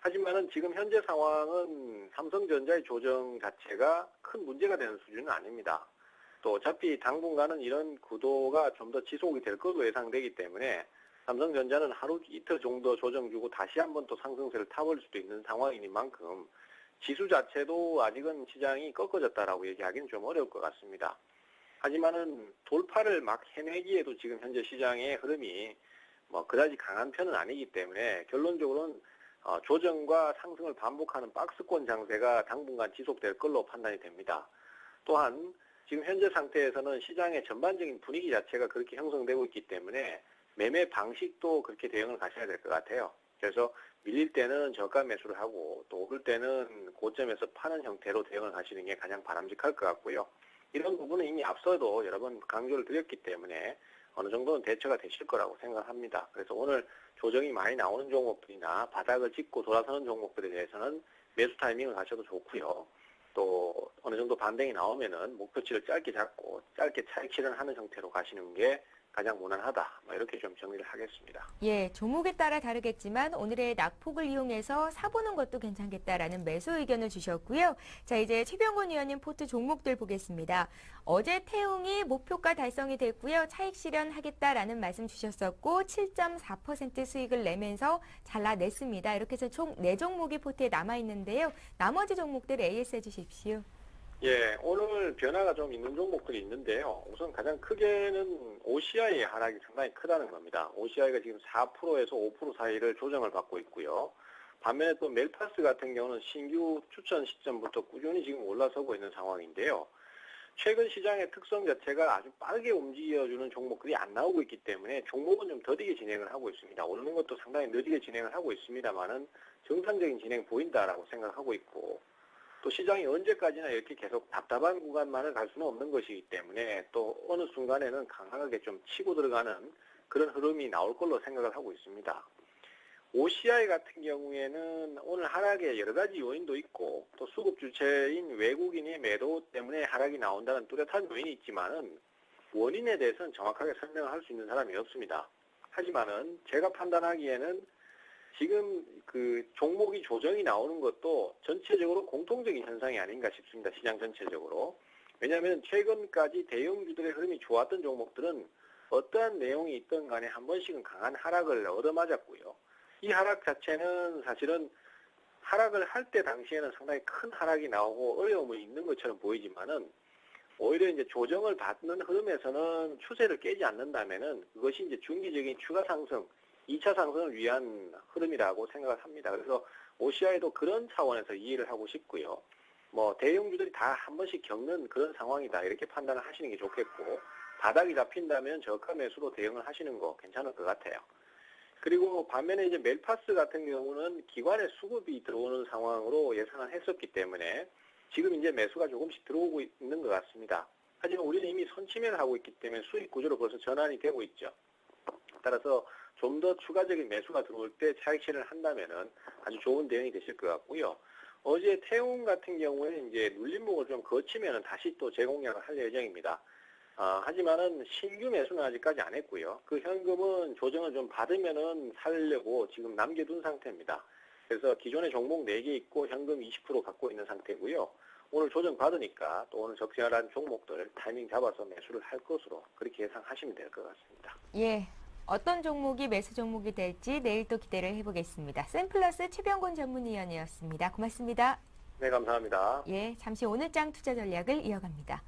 하지만은 지금 현재 상황은 삼성전자의 조정 자체가 큰 문제가 되는 수준은 아닙니다. 또 어차피 당분간은 이런 구도가 좀 더 지속이 될 것으로 예상되기 때문에 삼성전자는 하루 이틀 정도 조정 주고 다시 한번 또 상승세를 타볼 수도 있는 상황이니만큼 지수 자체도 아직은 시장이 꺾어졌다라고 얘기하기는 좀 어려울 것 같습니다. 하지만은 돌파를 막 해내기에도 지금 현재 시장의 흐름이 뭐 그다지 강한 편은 아니기 때문에 결론적으로는 조정과 상승을 반복하는 박스권 장세가 당분간 지속될 걸로 판단이 됩니다. 또한 지금 현재 상태에서는 시장의 전반적인 분위기 자체가 그렇게 형성되고 있기 때문에 매매 방식도 그렇게 대응을 가셔야 될 것 같아요. 그래서 밀릴 때는 저가 매수를 하고 또 오를 때는 고점에서 파는 형태로 대응을 하시는 게 가장 바람직할 것 같고요. 이런 부분은 이미 앞서도 여러 번 강조를 드렸기 때문에 어느 정도는 대처가 되실 거라고 생각합니다. 그래서 오늘 조정이 많이 나오는 종목들이나 바닥을 짚고 돌아서는 종목들에 대해서는 매수 타이밍을 하셔도 좋고요. 또 어느 정도 반등이 나오면은 목표치를 짧게 잡고 짧게 차익 실현하는 형태로 가시는 게 가장 무난하다. 이렇게 좀 정리를 하겠습니다. 예, 종목에 따라 다르겠지만 오늘의 낙폭을 이용해서 사보는 것도 괜찮겠다라는 매수 의견을 주셨고요. 자, 이제 최병곤 의원님 포트 종목들 보겠습니다. 어제 태웅이 목표가 달성이 됐고요. 차익 실현하겠다라는 말씀 주셨었고 7.4% 수익을 내면서 잘라냈습니다. 이렇게 해서 총 4종목이 포트에 남아있는데요. 나머지 종목들 AS 해주십시오. 예, 오늘 변화가 좀 있는 종목들이 있는데요. 우선 가장 크게는 OCI의 하락이 상당히 크다는 겁니다. OCI가 지금 4%에서 5% 사이를 조정을 받고 있고요. 반면에 또 멜파스 같은 경우는 신규 추천 시점부터 꾸준히 지금 올라서고 있는 상황인데요. 최근 시장의 특성 자체가 아주 빠르게 움직여주는 종목들이 안 나오고 있기 때문에 종목은 좀 더디게 진행을 하고 있습니다. 오르는 것도 상당히 느리게 진행을 하고 있습니다만은 정상적인 진행 보인다라고 생각하고 있고 또 시장이 언제까지나 이렇게 계속 답답한 구간만을 갈 수는 없는 것이기 때문에 또 어느 순간에는 강하게 좀 치고 들어가는 그런 흐름이 나올 걸로 생각을 하고 있습니다. OCI 같은 경우에는 오늘 하락에 여러 가지 요인도 있고 또 수급 주체인 외국인의 매도 때문에 하락이 나온다는 뚜렷한 요인이 있지만은 원인에 대해서는 정확하게 설명을 할 수 있는 사람이 없습니다. 하지만은 제가 판단하기에는 지금 그 종목이 조정이 나오는 것도 전체적으로 공통적인 현상이 아닌가 싶습니다. 시장 전체적으로. 왜냐하면 최근까지 대형주들의 흐름이 좋았던 종목들은 어떠한 내용이 있든 간에 한 번씩은 강한 하락을 얻어맞았고요. 이 하락 자체는 사실은 하락을 할 때 당시에는 상당히 큰 하락이 나오고 어려움이 있는 것처럼 보이지만은 오히려 이제 조정을 받는 흐름에서는 추세를 깨지 않는다면은 그것이 이제 중기적인 추가 상승, 2차 상승을 위한 흐름이라고 생각을 합니다. 그래서 OCI도 그런 차원에서 이해를 하고 싶고요. 뭐 대형주들이 다 한 번씩 겪는 그런 상황이다 이렇게 판단을 하시는 게 좋겠고 바닥이 잡힌다면 저가 매수로 대응을 하시는 거 괜찮을 것 같아요. 그리고 반면에 이제 멜파스 같은 경우는 기관의 수급이 들어오는 상황으로 예상을 했었기 때문에 지금 이제 매수가 조금씩 들어오고 있는 것 같습니다. 하지만 우리는 이미 선침해를 하고 있기 때문에 수익 구조로 벌써 전환이 되고 있죠. 따라서 좀 더 추가적인 매수가 들어올 때 차익 실현을 한다면은 아주 좋은 대응이 되실 것 같고요. 어제 태웅 같은 경우에 이제 눌림목을 좀 거치면은 다시 또 재공략을 할 예정입니다. 하지만은 신규 매수는 아직까지 안 했고요. 그 현금은 조정을 좀 받으면은 살려고 지금 남겨둔 상태입니다. 그래서 기존에 종목 4개 있고 현금 20% 갖고 있는 상태고요. 오늘 조정 받으니까 또 오늘 적절한 종목들 타이밍 잡아서 매수를 할 것으로 그렇게 예상하시면 될 것 같습니다. 예. 어떤 종목이 매수 종목이 될지 내일 또 기대를 해보겠습니다. 샘플러스 최병곤 전문위원이었습니다. 고맙습니다. 네, 감사합니다. 예, 잠시 오늘장 투자 전략을 이어갑니다.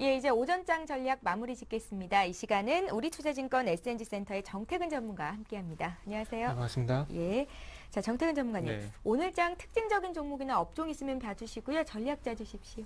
예, 이제 오전장 전략 마무리 짓겠습니다. 이 시간은 우리투자증권 SNG센터의 정태근 전문가와 함께합니다. 안녕하세요. 네, 반갑습니다. 예, 자 정태근 전문가님, 네. 오늘장 특징적인 종목이나 업종 있으면 봐주시고요. 전략 짜주십시오.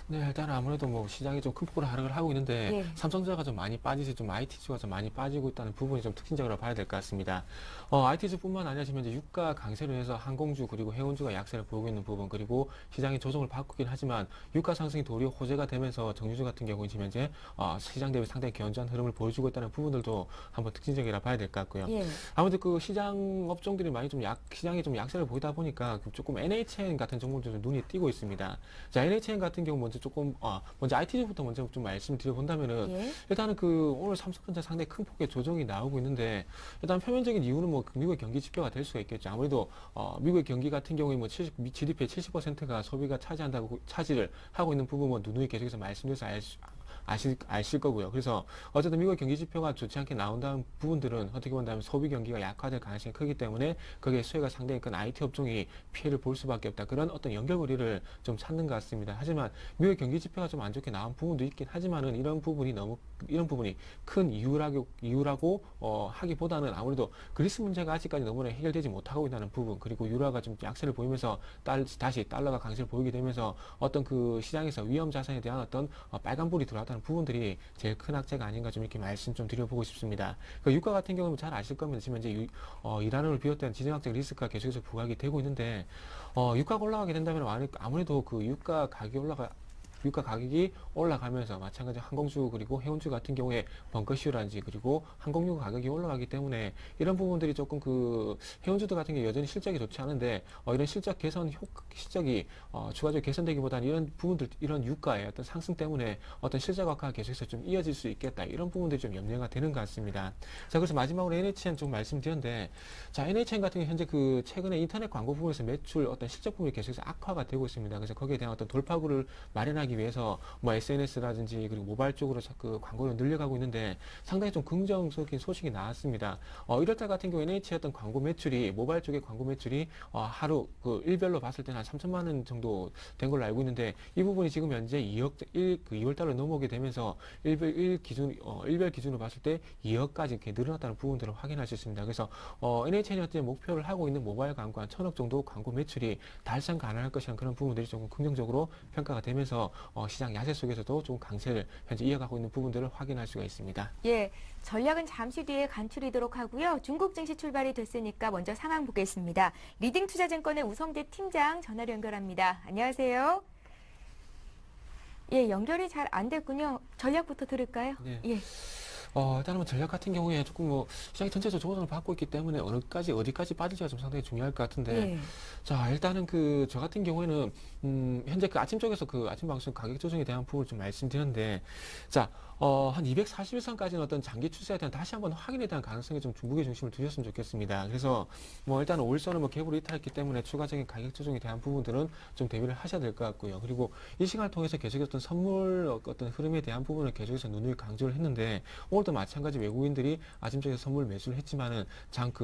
네, 일단 아무래도 뭐 시장이 좀 큰 폭으로 하락을 하고 있는데 예. 삼성전자가 좀 많이 빠지지 좀 IT주가 좀 많이 빠지고 있다는 부분이 좀 특징적으로 봐야 될 것 같습니다. IT주뿐만 아니라 지금 이제 유가 강세로 해서 항공주 그리고 해운주가 약세를 보이고 있는 부분 그리고 시장이 조정을 받고 있긴 하지만 유가 상승이 도리어 호재가 되면서 정유주 같은 경우는 지금 현재 시장 대비 상당히 견조한 흐름을 보여주고 있다는 부분들도 한번 특징적이라 봐야 될 것 같고요. 예. 아무튼 그 시장 업종들이 많이 좀 시장이 좀 약세를 보이다 보니까 조금 NHN 같은 종목들 좀 눈이 띄고 있습니다. 자, NHN 같은 경우 먼저 조금 먼저 IT주부터 먼저 좀 말씀드려 본다면은 예. 일단은 그 오늘 삼성전자 상당히 큰 폭의 조정이 나오고 있는데 일단 표면적인 이유는 뭐 미국의 경기 지표가 될 수가 있겠죠. 아무래도 미국의 경기 같은 경우에 뭐 GDP의 70%가 소비가 차지를 하고 있는 부분 뭐 누누이 계속해서 말씀드려서 아실 거고요. 그래서 어쨌든 미국의 경기 지표가 좋지 않게 나온다는 부분들은 어떻게 본다면 소비 경기가 약화될 가능성이 크기 때문에 거기에 수혜가 상당히 큰 IT 업종이 피해를 볼 수밖에 없다. 그런 어떤 연결고리를 좀 찾는 것 같습니다. 하지만 미국의 경기 지표가 좀 안 좋게 나온 부분도 있긴 하지만은 이런 부분이 큰 이유라고 하기보다는 아무래도 그리스 문제가 아직까지 너무나 해결되지 못하고 있다는 부분 그리고 유로화가 좀 약세를 보이면서 다시 달러가 강세를 보이게 되면서 어떤 그 시장에서 위험 자산에 대한 어떤 빨간불이 들어왔다는 부분들이 제일 큰 악재가 아닌가 좀 이렇게 말씀 좀 드려보고 싶습니다. 그 유가 같은 경우는 잘 아실 겁니다. 지금 현재 이란을 비롯한 지정학적 리스크가 계속해서 부각이 되고 있는데 유가가 올라가게 된다면 아무래도 그 유가 가격이 올라가면서 마찬가지로 항공주 그리고 해운주 같은 경우에 벙커슈라든지 그리고 항공유 가격이 올라가기 때문에 이런 부분들이 조금 그 해운주들 같은 경우 여전히 실적이 좋지 않은데 이런 실적 개선 실적이 추가적으로 개선되기보다는 이런 부분들 이런 유가의 어떤 상승 때문에 어떤 실적 악화가 계속해서 좀 이어질 수 있겠다 이런 부분들이 좀 염려가 되는 것 같습니다. 자, 그래서 마지막으로 NHN 좀 말씀드렸는데 자, NHN 같은 경우 현재 그 최근에 인터넷 광고 부분에서 매출 어떤 실적 부분이 계속해서 악화가 되고 있습니다. 그래서 거기에 대한 어떤 돌파구를 마련하기 위해서 뭐 SNS라든지 그리고 모바일 쪽으로 그 광고를 늘려가고 있는데 상당히 좀 긍정적인 소식이 나왔습니다. 1월달 같은 경우 NH의 어떤 광고 매출이 모바일 쪽의 광고 매출이 하루 그 일별로 봤을 때는 한 3천만 원 정도 된 걸로 알고 있는데 이 부분이 지금 현재 2월달로 넘어오게 되면서 일별 기준으로 봤을 때 2억까지 이렇게 늘어났다는 부분들을 확인할 수 있습니다. 그래서 NHN이 현재 목표를 하고 있는 모바일 광고 한 1,000억 정도 광고 매출이 달성 가능할 것이라는 그런 부분들이 조금 긍정적으로 평가가 되면서 시장 야세 속에서도 좀 강세를 현재 이어가고 있는 부분들을 확인할 수가 있습니다. 예, 전략은 잠시 뒤에 간추리도록 하고요. 중국 증시 출발이 됐으니까 먼저 상황 보겠습니다. 리딩투자증권의 우성재 팀장 전화로 연결합니다. 안녕하세요. 예, 연결이 잘 안 됐군요. 전략부터 들을까요? 네. 예. 일단은 뭐 전략 같은 경우에 조금 뭐 시장이 전체적으로 조정을 받고 있기 때문에 어디까지 빠질지가 좀 상당히 중요할 것 같은데 예. 자, 일단은 저 같은 경우에는 현재 그 아침 쪽에서 그 아침 방송 가격 조정에 대한 부분을 좀 말씀드렸는데 자, 한 241선까지는 어떤 장기 추세에 대한 다시 한번 확인에 대한 가능성에 좀 무게 중심을 두셨으면 좋겠습니다. 그래서 뭐 일단 5일선은 뭐 갭으로 이탈했기 때문에 추가적인 가격 조정에 대한 부분들은 좀 대비를 하셔야 될 것 같고요. 그리고 이 시간을 통해서 계속해서 어떤 선물 어떤 흐름에 대한 부분을 계속해서 누누이 강조를 했는데 오늘도 마찬가지 외국인들이 아침 쪽에 선물 매수를 했지만은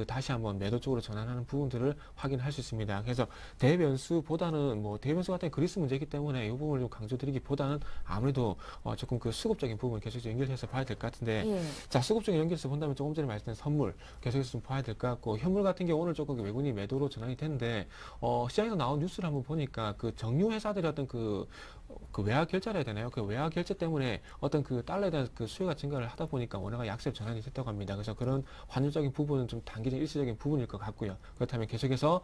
다시 한번 매도 쪽으로 전환하는 부분들을 확인할 수 있습니다. 그래서 대변수보다는 뭐 대변수 같은 그리스 문제이기 때문에 이 부분을 좀 강조드리기보다는 아무래도 조금 그 수급적인 부분 계속 연결해서 봐야 될 것 같은데 예. 자, 수급적인 연결해서 본다면 조금 전에 말씀드린 선물 계속해서 좀 봐야 될 것 같고 현물 같은 경우 오늘 조금 외국인이 매도로 전환이 됐는데 시장에서 나온 뉴스를 한번 보니까 그 정유 회사들이 어떤 그 외화 결제를 해야 되나요? 그 외화 결제 때문에 어떤 그 달러에 대한 그 수요가 증가를 하다 보니까 원화가 약세로 전환이 됐다고 합니다. 그래서 그런 환율적인 부분은 좀 단기적 일시적인 부분일 것 같고요. 그렇다면 계속해서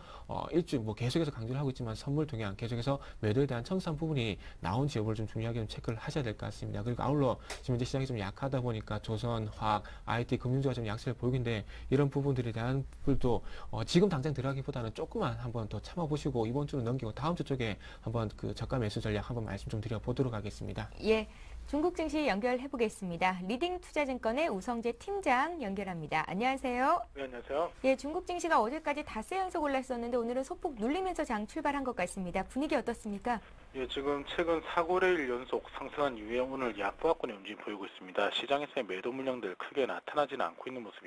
계속해서 강조를 하고 있지만 선물 동향 계속해서 매도에 대한 청산 부분이 나온지 여부를 좀 중요하게 좀 체크를 하셔야 될 것 같습니다. 그리고 아울러 지금 현재 시장이 좀 약하다 보니까 조선, 화학, IT, 금융주가 좀 약세를 보이고 있는데 이런 부분들에 대한 부분도 지금 당장 들어가기보다는 조금만 한번 더 참아보시고 이번 주는 넘기고 다음 주 쪽에 한번 그 저가 매수 전략 한번 말씀 좀 드려보도록 하겠습니다. 예. 중국 증시 연결해 보겠습니다. 리딩 투자증권의 우성재 팀장 연결합니다. 안녕하세요. 네, 안녕하세요. 예, 중국 증시가 어제까지 닷새 연속 올랐었는데 오늘은 소폭 눌리면서 장 출발한 것 같습니다. 분위기 어떻습니까? 예, 지금 최근 4거래일 연속 상승한 이후에 오늘 약보합권의 움직임 보이고 있습니다. 시장에서의 매도 물량들 크게 나타나지는 않고 있는 모습이죠.